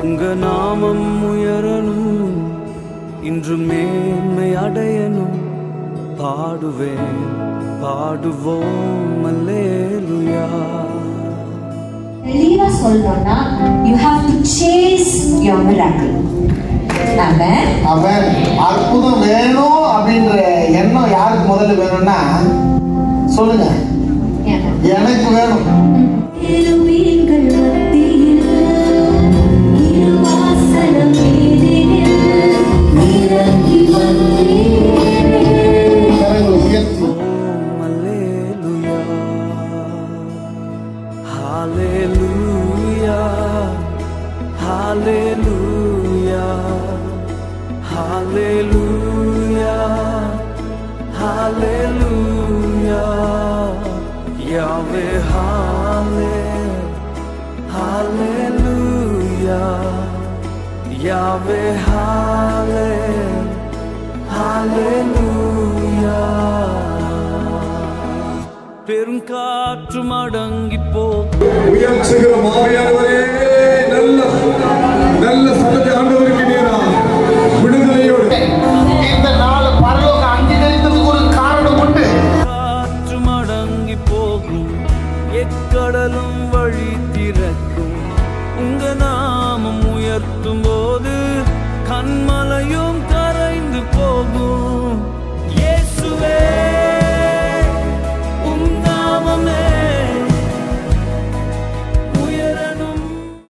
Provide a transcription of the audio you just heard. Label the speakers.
Speaker 1: உங்க நாமம் உயரணும், இன்று மேன்மை அடையணும். பாடுவேன் பாடுவோம் அல்லேலூயா.
Speaker 2: தெளிவா சொல்லணும்னா you have to chase your miracle. ஆமென்.
Speaker 3: ஆமென். அற்புதம் வேணும் அப்படின்ற எண்ணம் யாருக்கு முதல்ல வேணும்னா சொல்லுங்க, எனக்கு வேணும்.
Speaker 2: இருவீங்கள் மத்தியில் இருவாசனம் ஏதேனில் இறங்கி வந்தீரே.
Speaker 3: கரங்களை உயர்த்தி
Speaker 1: அல்லேலூயா ஹalleluya ஹalleluya ஹalleluya ஹalleluya Yahweh hallelujah Yahweh hallelujah பெருங்காற்று மடங்கி போ
Speaker 4: உயர்ச்சுகிற மாவியானவரே